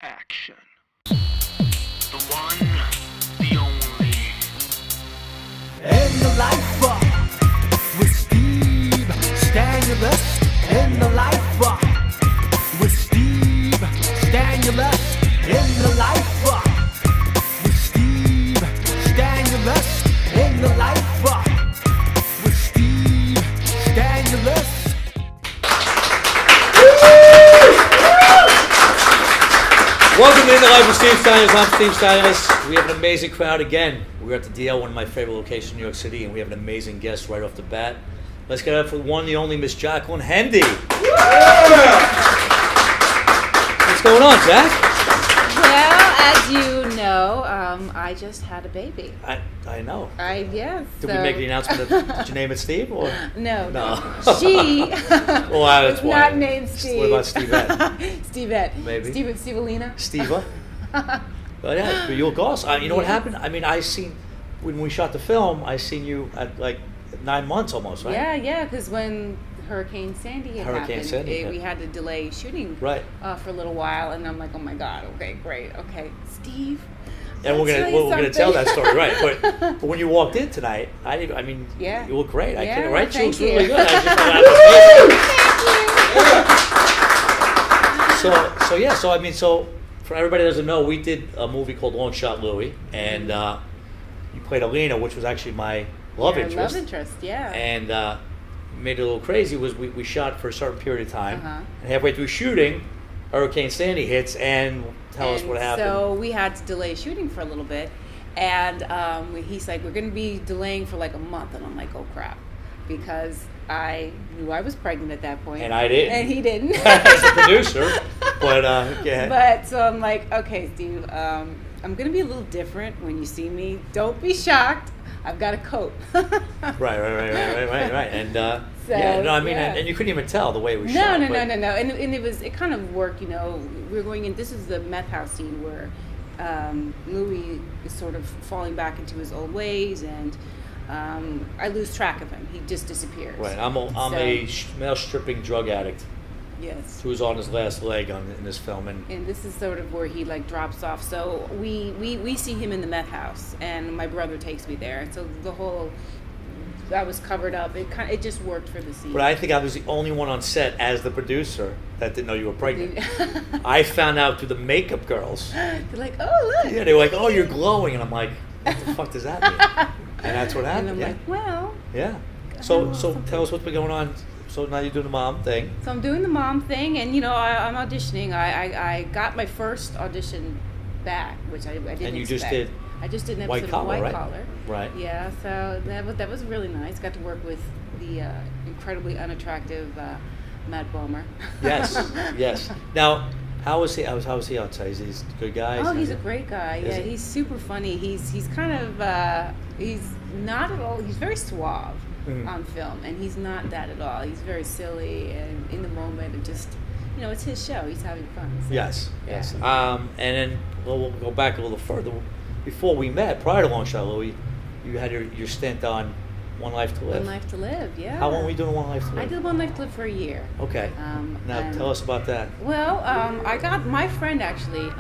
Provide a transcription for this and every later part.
Action. The one, the only. In the life with Steve Stanulis. In the life with Steve Stanulis. In the life with Steve Stanulis. In the life with Steve Stanulis. Welcome to In the Life with Steve Stanulis. I'm Steve Stanulis. We have an amazing crowd again. We're at the DL, one of my favorite locations in New York City, and we have an amazing guest right off the bat. Let's get up for the one, the only Miss Jacqueline Hendy. Yeah. What's going on, Jack? Well, as you know, I just had a baby. I know. Yes. Did we make the announcement? Did you name it Steve? Or? No. Well, She that's was why. not named Steve. What about Stevette? Stevette. Maybe. Stevelina. Steva? But yeah, you look awesome. You know what happened? I mean, when we shot the film, I seen you at like 9 months almost, right? Yeah, because when Hurricane Sandy happened, we had to delay shooting right. For a little while, and I'm like, oh my God, okay, great, okay, Steve. And we're gonna tell that story, right? But when you walked in tonight, yeah. You look great. I can't, well, right? She looks thank really you. good. Thank you. So for everybody that doesn't know, we did a movie called Long Shot Louie, and you played Alina, which was actually my love interest. Love interest, yeah. And made it a little crazy was we shot for a certain period of time, and halfway through shooting, Hurricane Sandy hits, and tell us what happened. So we had to delay shooting for a little bit, and he's like, we're going to be delaying for like a month, and I'm like, oh crap, because I knew I was pregnant at that point. And I didn't. And he didn't. As a producer, but yeah. But so I'm like, okay, Steve, I'm going to be a little different when you see me. Don't be shocked. I've got a coat. Right. And and you couldn't even tell the way we shot. No. And it kind of worked, you know. We were going in. This is the meth house scene where Louis is sort of falling back into his old ways, and I lose track of him. He just disappears. Right. I'm a male stripping drug addict. Yes. Who's on his last leg in this film, and this is sort of where he like drops off. So we see him in the meth house, and my brother takes me there. So the whole I was covered up. It just worked for the scene. But I think I was the only one on set as the producer that didn't know you were pregnant. I found out through the makeup girls. They're like, oh look. Yeah, they were like, oh, you're glowing, and I'm like, what the fuck does that mean? And that's what happened. And I'm like, well. Yeah. So tell us what's been going on. So now you're doing the mom thing. So I'm doing the mom thing, and you know I'm auditioning. I got my first audition back, which I didn't And you expect. I just did an episode of White Collar. Right. Yeah, so that was really nice. Got to work with the incredibly unattractive Matt Bomer. Yes. Now, how was he outside? Is he a good guy? Oh, he's a great guy. Yeah, he's super funny. He's kind of he's not at all. He's very suave. On film, and he's not that at all. He's very silly and in the moment, and just, you know, it's his show. He's having fun. So, yes. Yeah. And then we'll go back a little further. Before we met, prior to Long Shot Louie, you had your stint on One Life to Live. One Life to Live, yeah. How long were you doing One Life to Live? I did One Life to Live for a year. Okay. Now tell us about that. Well, I got my friend actually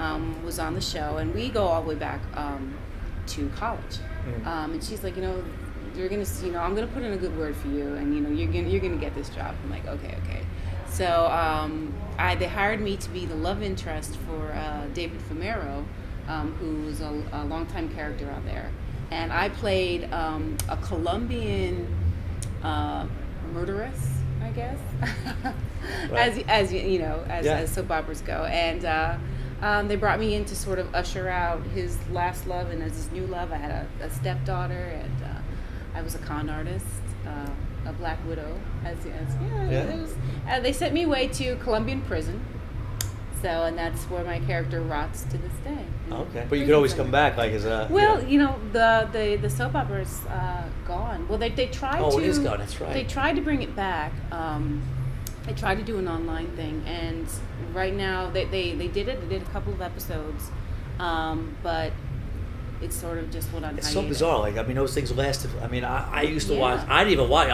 was on the show, and we go all the way back to college, and she's like, you know, you're gonna see, you know, I'm gonna put in a good word for you, and you know, you're gonna get this job. I'm like, okay. So they hired me to be the love interest for David Fumero, who's a longtime character out there, and I played a Colombian murderess, I guess, right. as soap operas go, and they brought me in to sort of usher out his last love and as his new love. I had a stepdaughter, and I was a con artist, a black widow. It was, they sent me away to Colombian prison. So, and that's where my character rots to this day. Okay, but you could always come back, like as a. Well, you know, the soap opera's gone. Well, they tried to. Oh, it is gone. That's right. They tried to bring it back. They tried to do an online thing, and right now they did it. They did a couple of episodes, but it's sort of just what I'm. It's so bizarre. Like, I mean, those things lasted. I mean, I used to Yeah. watch. I didn't even watch.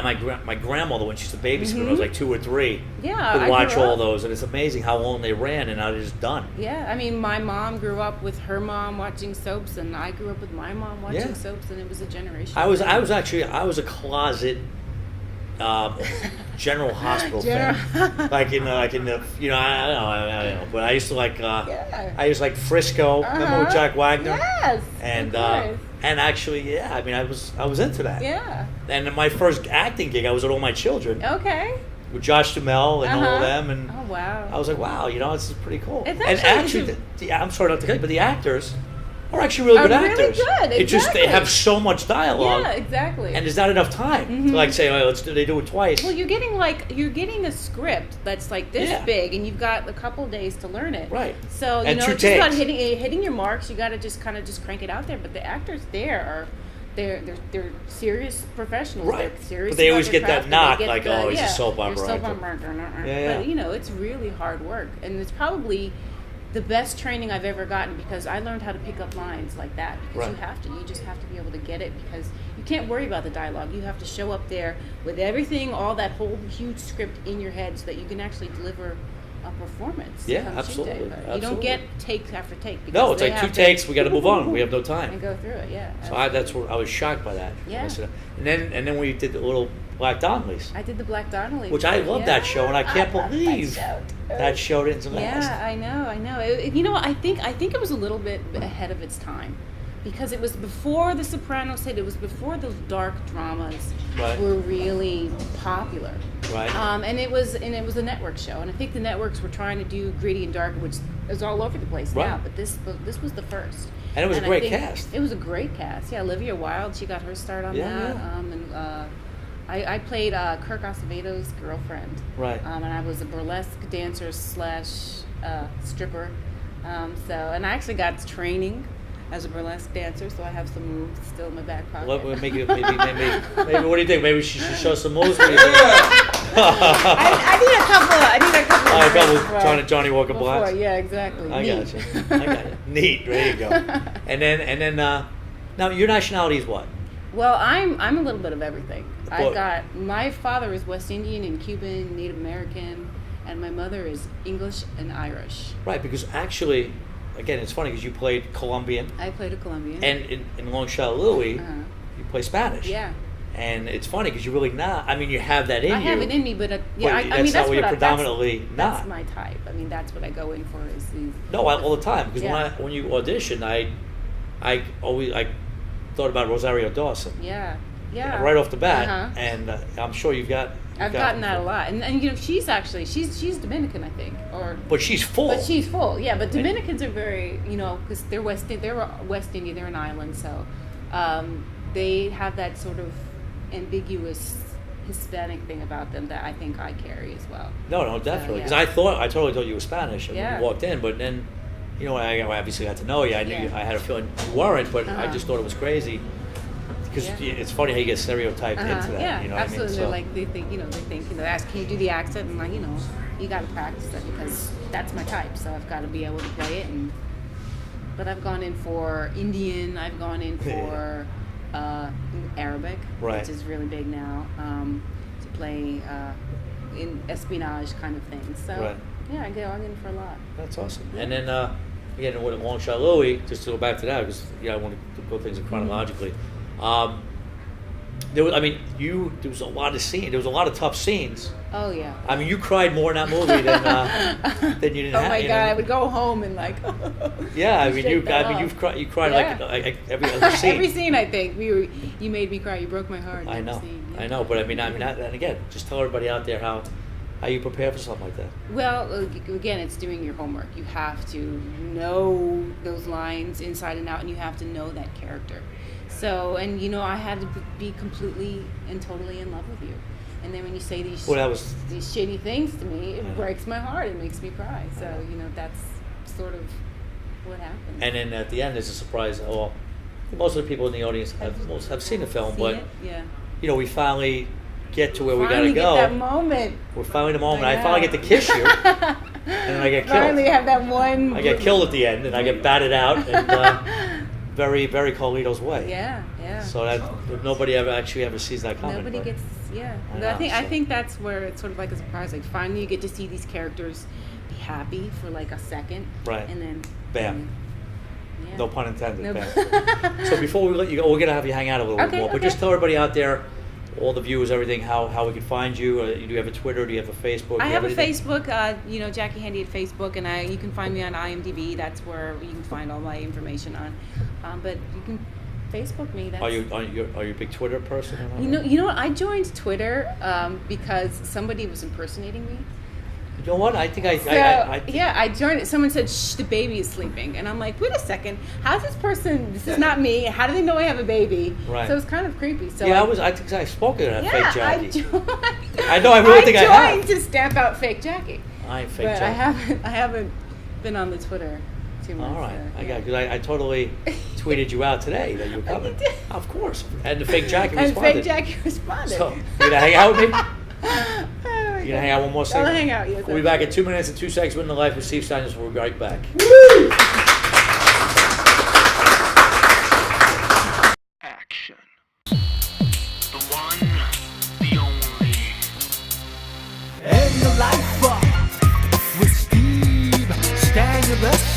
My grandmother, when she used to babysit when I was like 2 or 3, Yeah, would I watch grew all up- those, and it's amazing how long they ran, and now they're just done. Yeah, I mean, my mom grew up with her mom watching soaps, and I grew up with my mom watching Yeah. soaps, and it was a generation. I was a closet General Hospital fan. Like in the you know I don't know, but I used to like Yeah. I used to like Frisco. Remember with Jack Wagner? Yes. And of course. and actually, yeah, I mean, I was into that. Yeah. And my first acting gig, I was with All My Children Okay. with Josh Duhamel and all of them, and Oh wow. I was like, wow, you know, this is pretty cool. It's and actually- actually, I'm sorry not to cut you, but the actors are actually really good Are really actors. good, It just they exactly. have so much dialogue, Yeah, exactly. and there's not enough time to like say, oh, they do it twice. Well, you're getting a script that's like this Yeah. big, and you've got a couple days to learn it. Right. So you And know, 2 it's just about takes. hitting your marks. You got to just kind of just crank it out there. But the actors there are. They're serious professionals. Right. They're serious. But they about always their get that craft, and knock, they get like, the- oh, he's a yeah, soap you're opera soap actor. opera. Yeah. But you know, it's really hard work, and it's probably the best training I've ever gotten because I learned how to pick up lines like that. Because Right. you just have to be able to get it because you can't worry about the dialogue. You have to show up there with everything, all that whole huge script in your head, so that you can actually deliver a performance. Yeah, come shoot absolutely, day. But you absolutely. don't get take after take. Because No, it's they like 2 have to- takes. We got to move on. We have no and time. go through it. Yeah. So that's what I was shocked by that. Yeah. I said- And then we did the little Black Donnellys, I did the Black Donnellys, which I love that show, and I can't love believe that show. that show didn't last. Yeah, I know. You know, I think it was a little bit ahead of its time because it was before The Sopranos hit. It was before those dark dramas Right. were really popular. Right. And it was a network show, and I think the networks were trying to do gritty and dark, which is all over the place now. Right. But this was the first. And it was a I great think cast. It was a great cast. Yeah, Olivia Wilde, she got her start on Yeah, that. yeah. And I played Kirk Acevedo's girlfriend. Right. And I was a burlesque dancer / stripper. And I actually got training as a burlesque dancer, so I have some moves still in my back pocket. Maybe, what do you think? Maybe she should show some moves. What do you think? I need a couple. Oh, a couple of moves Johnny Walker before. Blacks. Yeah, exactly. I Neat. got you. Neat. There you go. And then now your nationality is what? Well, I'm a little bit of everything. Well- I've got my father is West Indian and Cuban, Native American, and my mother is English and Irish. Right, because actually, again, it's funny because you played Colombian, I played a Colombian. and in Long Shot Louie, Uh-huh. you play Spanish. Yeah. And it's funny because you're really not. I mean, you have that in I you. have it in me, but but yeah, I that's mean not what what you're I, predominantly that's not. my type. I mean, that's what I go in for is these. No, all the time. Because Yeah. when you audition, I thought about Rosario Dawson. Yeah, yeah. Right off the bat, Uh-huh. and I'm sure you've got. I've gotten that a lot, and you know she's Dominican, I think, or. But she's full. But she's full, yeah. But Dominicans are very, you know, because they're West Indian, they're an island, so they have that sort of ambiguous Hispanic thing about them that I think I carry as well. No, definitely. Because yeah. I totally thought you were Spanish when Yeah. you walked in, but then, you know, I obviously got to know you. I knew Yeah. I had a feeling you weren't, but I Uh-huh. just thought it was crazy. Because Yeah. it's funny how you get stereotyped into that. Yeah, You know absolutely. What I mean? They're like they think, ask, can you do the accent? And like, you got to practice that because that's my type. So I've got to be able to play it. But I've gone in for Indian. I've gone in for Arabic, Right. which is really big now, to play in espionage kind of things. So Right. yeah, I go in for a lot. That's awesome. And then again, with Long Shot Louie, just to go back to that, because I want to go things chronologically. There was a lot of scenes. There was a lot of tough scenes. Oh yeah. I mean, you cried more in that movie than you didn't Oh have. my you God! know? I would go home and like. Yeah, I mean, shake that off. you cried Yeah. like every scene. Every scene, I think you made me cry. You broke my heart. I every know, scene, yeah. I know, but and again, just tell everybody out there how you prepare for something like that. Well, again, it's doing your homework. You have to know those lines inside and out, and you have to know that character. So, and I had to be completely and totally in love with you. And then when you say these these shitty things to me, it breaks my heart. It makes me cry. So, that's sort of what happens. And then at the end, there's a surprise. Well, most of the people in the audience have seen the film, but yeah. We finally get to where we Finally gotta go. Get that moment. We're finally the moment. I I finally know. get to kiss you, and then I get killed. Finally have that one. I get killed at the end, and I get batted out. And very, very Carlito's way. Yeah, yeah. So that nobody ever sees that coming. Nobody but gets, yeah. I I know, think so- I think that's where it's sort of like a surprise. Like finally, you get to see these characters be happy for like a second, Right. And then Bam. yeah. No pun intended. No Bam. So before we let you go, we're gonna have you hang out a little bit Okay, more, but okay. just tell everybody out there, all the viewers, everything, how we can find you. Do you have a Twitter? Do you have a Facebook? I Do you have a anything? Facebook, Jackie Hendy at Facebook, and you can find me on IMDb. That's where you can find all my information on. But you can Facebook me. That's, Are you a big Twitter person? Or not? You know what? I joined Twitter because somebody was impersonating me. You know what? I think I Yeah, I joined it. Someone said, "Shh, the baby is sleeping," and I'm like, "Wait a second, how's this person? This is not me. How do they know I have a baby?" Right. So it was kind of creepy. So Yeah, I think I spoke to that yeah, fake Jacky. I joined. I know, I really think I have. joined to stamp out fake Jacky. I ain't fake But Jacky. I haven't been on the Twitter too much. All right, so, I yeah. ll because I totally tweeted you out today that you were coming. did? Of course, and the fake Jacky And responded. fake Jacky responded. So you gonna hang out with me? Oh, You gonna hang out one more I'll second? hang out. Yes, We'll be back in 2 minutes and 2 seconds with the life with Steve Stanulis. We'll be right back. Action. The one, the only. And the life with Steve Stanulis.